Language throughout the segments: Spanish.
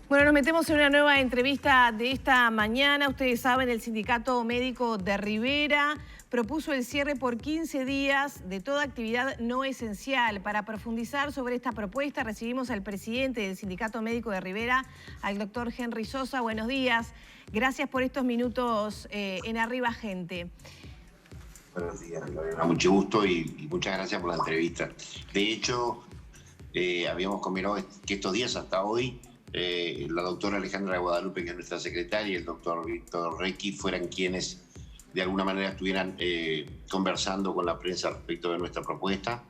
Bueno, nos metemos en una nueva entrevista de esta mañana. Ustedes saben, el Sindicato Médico de Rivera propuso el cierre por 15 días de toda actividad no esencial. Para profundizar sobre esta propuesta, recibimos al presidente del Sindicato Médico de Rivera, al doctor Henry Sosa. Buenos días. Gracias por estos minutos en Arriba Gente. Buenos días, Lorena. Mucho gusto y muchas gracias por la entrevista. De hecho, habíamos combinado que estos días hasta hoy la doctora Alejandra Guadalupe, que es nuestra secretaria, y el doctor Víctor Requi fueran quienes de alguna manera estuvieran conversando con la prensa respecto de nuestra propuesta.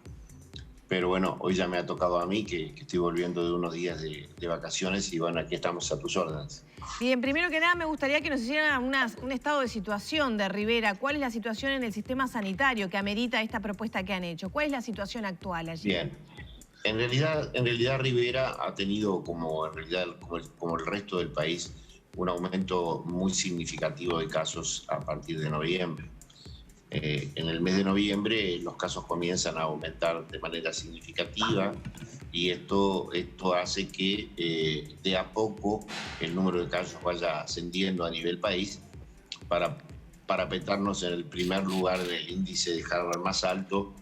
Pero bueno, hoy ya me ha tocado a mí, que estoy volviendo de unos días de vacaciones, y bueno, aquí estamos a tus órdenes. Bien, primero que nada me gustaría que nos hicieran un estado de situación de Rivera. ¿Cuál es la situación en el sistema sanitario que amerita esta propuesta que han hecho? ¿Cuál es la situación actual allí? Bien. En realidad Rivera ha tenido, como el resto del país, un aumento muy significativo de casos a partir de noviembre. En el mes de noviembre los casos comienzan a aumentar de manera significativa, y esto hace que de a poco el número de casos vaya ascendiendo a nivel país para parapetarnos en el primer lugar del índice de Harvard más alto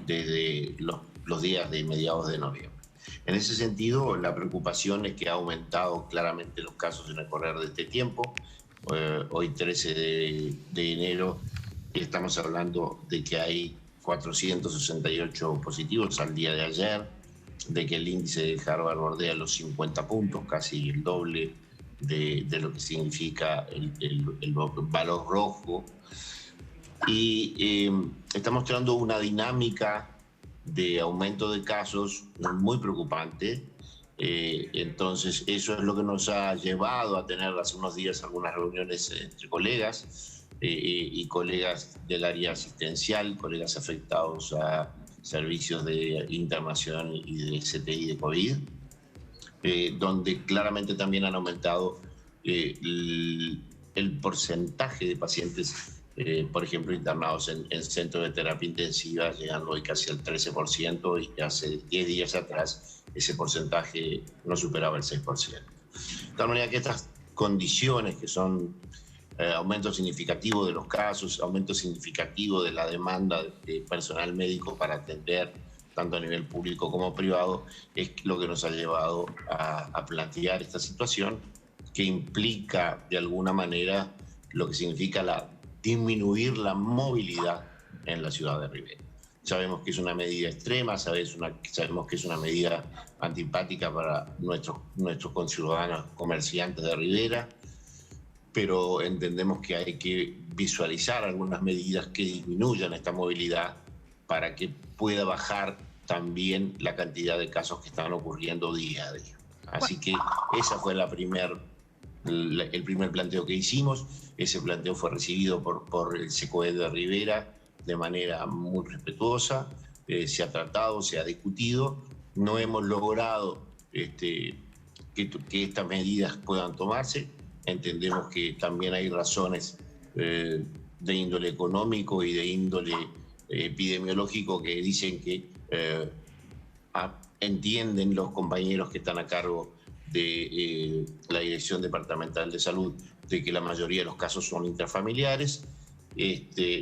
desde los días de mediados de noviembre. En ese sentido, la preocupación es que ha aumentado claramente los casos en el correr de este tiempo. Hoy, 13 de enero, estamos hablando de que hay 468 positivos al día de ayer, de que el índice de Harvard bordea los 50 puntos, casi el doble de lo que significa el valor rojo. Y está mostrando una dinámica de aumento de casos muy preocupante. Entonces, eso es lo que nos ha llevado a tener hace unos días algunas reuniones entre colegas y colegas del área asistencial, colegas afectados a servicios de internación y de CTI de COVID, donde claramente también han aumentado el porcentaje de pacientes, por ejemplo, internados en centros de terapia intensiva, llegando hoy casi al 13%, y hace 10 días atrás ese porcentaje no superaba el 6%. De tal manera que estas condiciones, que son aumento significativo de los casos, aumento significativo de la demanda de personal médico para atender tanto a nivel público como privado, es lo que nos ha llevado a plantear esta situación, que implica de alguna manera lo que significa disminuir la movilidad en la ciudad de Rivera. Sabemos que es una medida extrema, sabemos que es una medida antipática para nuestros conciudadanos comerciantes de Rivera, pero entendemos que hay que visualizar algunas medidas que disminuyan esta movilidad para que pueda bajar también la cantidad de casos que están ocurriendo día a día. Así que esa fue el primer planteo que hicimos. Ese planteo fue recibido por el CECOED de Rivera de manera muy respetuosa. Se ha tratado, se ha discutido. No hemos logrado que estas medidas puedan tomarse. Entendemos que también hay razones de índole económico y de índole epidemiológico que dicen que entienden los compañeros que están a cargo de la Dirección Departamental de Salud de que la mayoría de los casos son intrafamiliares.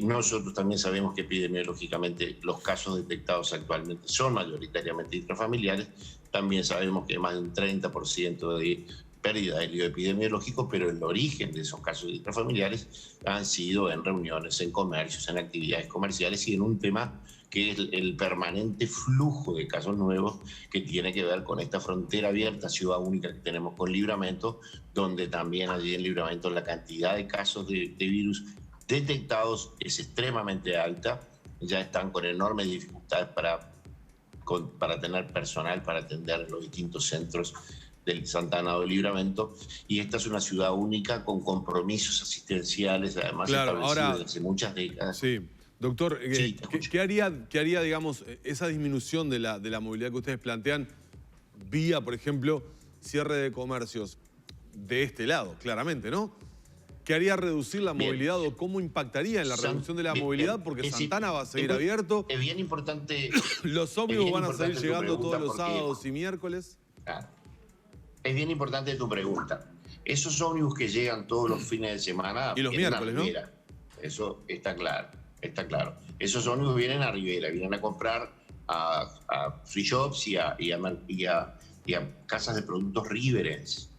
Nosotros también sabemos que epidemiológicamente los casos detectados actualmente son mayoritariamente intrafamiliares. También sabemos que hay más de un 30% de pérdida del hilo epidemiológico, pero el origen de esos casos intrafamiliares han sido en reuniones, en comercios, en actividades comerciales y en un tema que es el permanente flujo de casos nuevos, que tiene que ver con esta frontera abierta, ciudad única que tenemos con Livramento, donde también allí en Livramento la cantidad de casos de virus detectados es extremadamente alta. Ya están con enormes dificultades para tener personal para atender los distintos centros del Santana o del Livramento, y esta es una ciudad única con compromisos asistenciales, además establecidos desde muchas décadas. Sí. Doctor, Sí, ¿qué haría, digamos, esa disminución de la movilidad que ustedes plantean vía, por ejemplo, cierre de comercios de este lado, claramente, ¿no? ¿Qué haría reducir la movilidad o cómo impactaría en la reducción de la movilidad? Porque Santana va a seguir abierto. Es bien importante. Los ómnibus van a seguir llegando todos los sábados y miércoles. Claro. Es bien importante tu pregunta. Esos ómnibus que llegan todos los fines de semana Y los vienen miércoles, a Rivera. Eso está claro, está claro. Esos ómnibus vienen a Rivera, vienen a comprar a free shops y a casas de productos riverenses.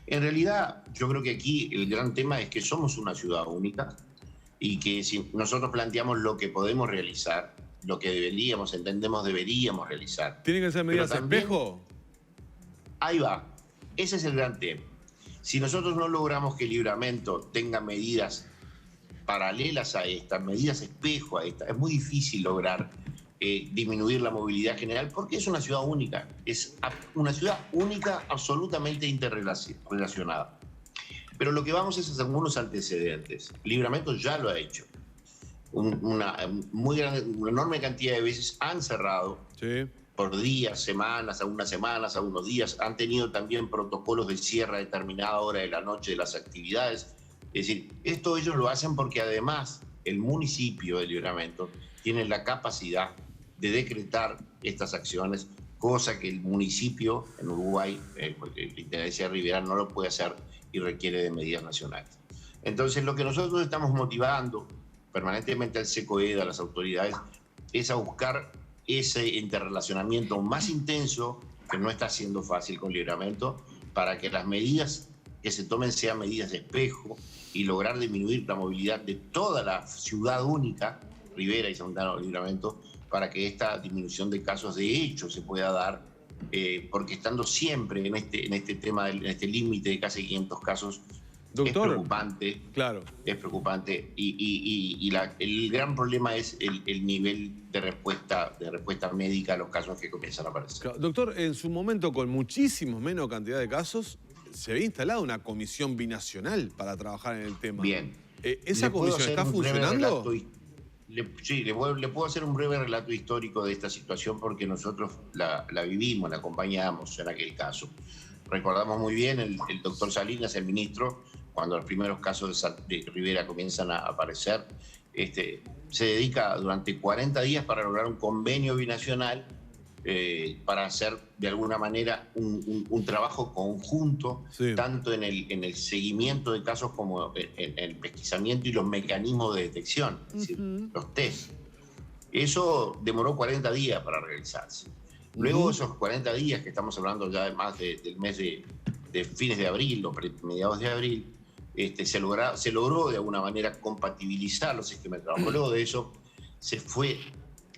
En realidad, yo creo que aquí el gran tema es que somos una ciudad única y que si nosotros planteamos lo que podemos realizar, lo que deberíamos realizar. ¿Tienen que ser medidas también, espejo? Ahí va. Ese es el gran tema. Si nosotros no logramos que Libramento tenga medidas paralelas a estas, medidas espejo a estas, es muy difícil lograr disminuir la movilidad general porque es una ciudad única. Es una ciudad única absolutamente interrelacionada. Pero lo que vamos es hacer algunos antecedentes. Libramento ya lo ha hecho. Una enorme cantidad de veces han cerrado. Sí. Por días, semanas, algunos días. Han tenido también protocolos de cierre a determinada hora de la noche de las actividades. Es decir, esto ellos lo hacen porque además el municipio de Libramento tiene la capacidad de decretar estas acciones, cosa que el municipio en Uruguay, porque la Intendencia de Rivera no lo puede hacer y requiere de medidas nacionales. Entonces, lo que nosotros estamos motivando permanentemente al SECOED, a las autoridades, es a buscar ese interrelacionamiento más intenso, que no está siendo fácil con Libramento, para que las medidas que se tomen sean medidas de espejo y lograr disminuir la movilidad de toda la ciudad única, Rivera y Santana de Libramento, para que esta disminución de casos de hecho se pueda dar, porque estando siempre en este tema, en este límite de casi 500 casos, doctor, es preocupante. Claro. Es preocupante y el gran problema es el nivel de respuesta médica a los casos que comienzan a aparecer. Claro. Doctor, en su momento, con muchísimo menos cantidad de casos, se había instalado una comisión binacional para trabajar en el tema. Bien. ¿Esa comisión está funcionando? Sí, le puedo hacer un breve relato histórico de esta situación porque nosotros la vivimos, la acompañamos en aquel caso. Recordamos muy bien el doctor Salinas, el ministro, cuando los primeros casos de Rivera comienzan a aparecer, se dedica durante 40 días para lograr un convenio binacional para hacer de alguna manera un trabajo conjunto, sí, tanto en el seguimiento de casos como en el pesquisamiento y los mecanismos de detección, es decir, los test. Eso demoró 40 días para realizarse. Luego esos 40 días, que estamos hablando ya además del mes de fines de abril o mediados de abril, se logró de alguna manera compatibilizar los esquemas de trabajo. Luego de eso se fue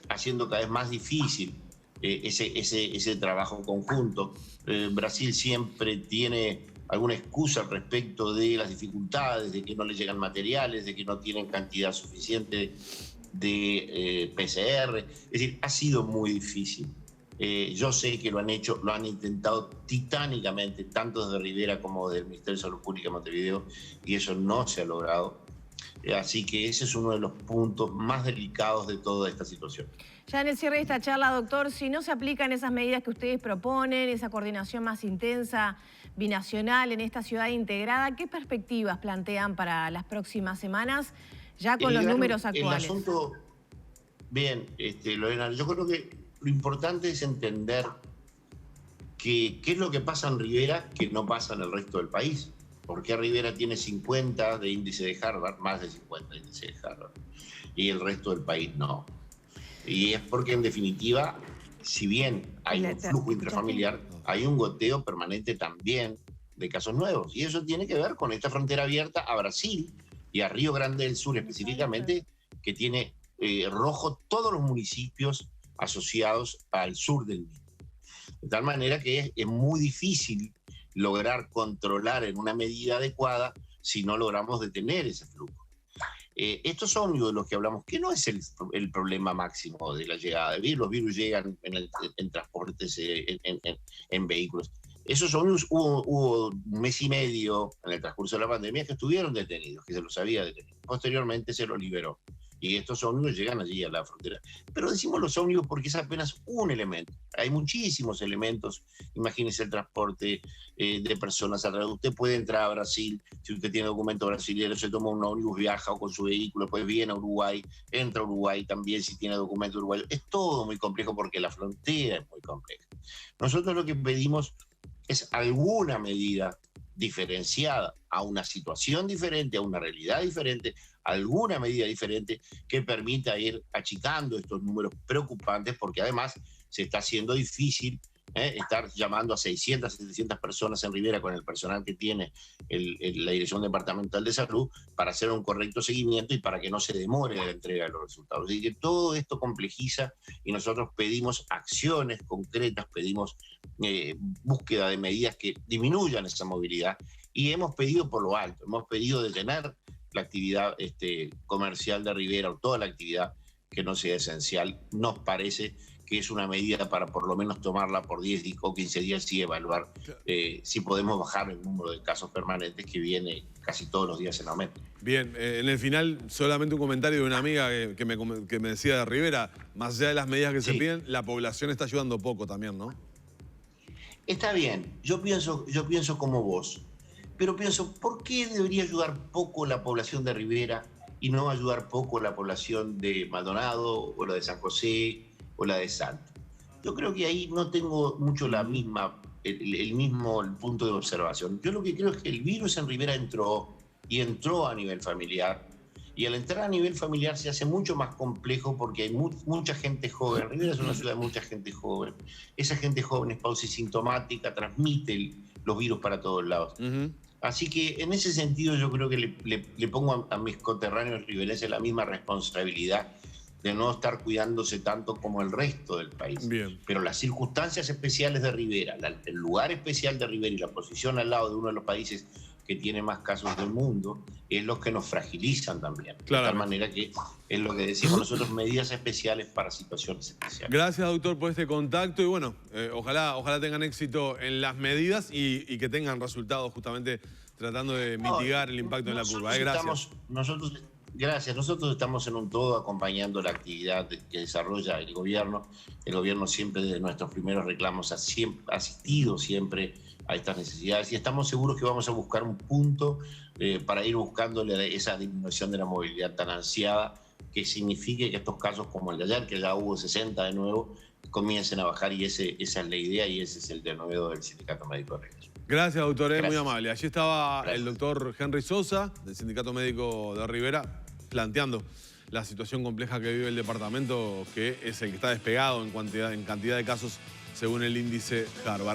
haciendo cada vez más difícil ese trabajo conjunto. Brasil siempre tiene alguna excusa al respecto de las dificultades, de que no le llegan materiales, de que no tienen cantidad suficiente de PCR. Es decir, ha sido muy difícil. Yo sé que lo han intentado titánicamente, tanto desde Rivera como desde el Ministerio de Salud Pública de Montevideo, y eso no se ha logrado. Así que ese es uno de los puntos más delicados de toda esta situación. Ya en el cierre de esta charla, doctor, si no se aplican esas medidas que ustedes proponen, esa coordinación más intensa, binacional en esta ciudad integrada, ¿qué perspectivas plantean para las próximas semanas, ya con los números actuales? El asunto, bien, Lorena, yo creo que lo importante es entender qué es lo que pasa en Rivera que no pasa en el resto del país. ¿Por qué Rivera tiene 50 de índice de Harvard, más de 50 de índice de Harvard, y el resto del país no? Y es porque, en definitiva, si bien hay un flujo intrafamiliar, hay un goteo permanente también de casos nuevos. Y eso tiene que ver con esta frontera abierta a Brasil y a Río Grande del Sur específicamente, que tiene rojo todos los municipios asociados al sur del mismo. De tal manera que es muy difícil lograr controlar en una medida adecuada si no logramos detener ese flujo. Estos ómnibus de los que hablamos, que no es el problema máximo de la llegada de virus, los virus llegan en transportes, en vehículos. Esos ómnibus hubo un mes y medio en el transcurso de la pandemia que estuvieron detenidos, que se los había detenido. Posteriormente se los liberó. Y estos ómnibus llegan allí a la frontera. Pero decimos los ómnibus porque es apenas un elemento. Hay muchísimos elementos. Imagínese el transporte de personas alrededor. Usted puede entrar a Brasil, si usted tiene documento brasileño, se toma un ómnibus, viaja o con su vehículo, después viene a Uruguay, entra a Uruguay también si tiene documento uruguayo. Es todo muy complejo porque la frontera es muy compleja. Nosotros lo que pedimos es alguna medida diferenciada a una situación diferente, a una realidad diferente, alguna medida diferente que permita ir achicando estos números preocupantes, porque además se está haciendo difícil estar llamando a 600, 700 personas en Rivera con el personal que tiene la Dirección Departamental de Salud para hacer un correcto seguimiento y para que no se demore la entrega de los resultados. Así que todo esto complejiza y nosotros pedimos acciones concretas, pedimos búsqueda de medidas que disminuyan esa movilidad y hemos pedido por lo alto, hemos pedido detener la actividad comercial de Rivera o toda la actividad que no sea esencial. Nos parece que es una medida para por lo menos tomarla por 10 o 15 días y evaluar si podemos bajar el número de casos permanentes que viene casi todos los días en aumento. Bien, en el final solamente un comentario de una amiga que me decía de Rivera, más allá de las medidas que se piden, la población está ayudando poco también, ¿no? Está bien, yo pienso como vos, pero pienso, ¿por qué debería ayudar poco la población de Rivera y no ayudar poco la población de Maldonado o la de San José o la de Salta? Yo creo que ahí no tengo mucho el mismo punto de observación. Yo lo que creo es que el virus en Rivera entró a nivel familiar, y al entrar a nivel familiar se hace mucho más complejo porque hay mucha gente joven. Rivera es una ciudad de mucha gente joven. Esa gente joven es pausisintomática, transmite los virus para todos lados. Así que en ese sentido yo creo que le pongo a mis conterráneos riverenses la misma responsabilidad de no estar cuidándose tanto como el resto del país. Bien. Pero las circunstancias especiales de Rivera, el lugar especial de Rivera y la posición al lado de uno de los países que tiene más casos del mundo, es lo que nos fragilizan también. Claro. De tal manera que es lo que decimos nosotros, medidas especiales para situaciones especiales. Gracias, doctor, por este contacto y bueno, ojalá tengan éxito en las medidas y que tengan resultados justamente tratando de mitigar el impacto en la curva. Gracias. Nosotros estamos en un todo acompañando la actividad que desarrolla el gobierno. El gobierno siempre desde nuestros primeros reclamos ha asistido siempre a estas necesidades y estamos seguros que vamos a buscar un punto para ir buscándole esa disminución de la movilidad tan ansiada que signifique que estos casos como el de ayer, que ya hubo 60 de nuevo, comiencen a bajar y esa es la idea y ese es el denuedo del Sindicato Médico de Rivera. Gracias, doctor, muy amable. Allí estaba el doctor Henry Sosa, del Sindicato Médico de Rivera, planteando la situación compleja que vive el departamento, que es el que está despegado en cantidad de casos según el índice Harvard.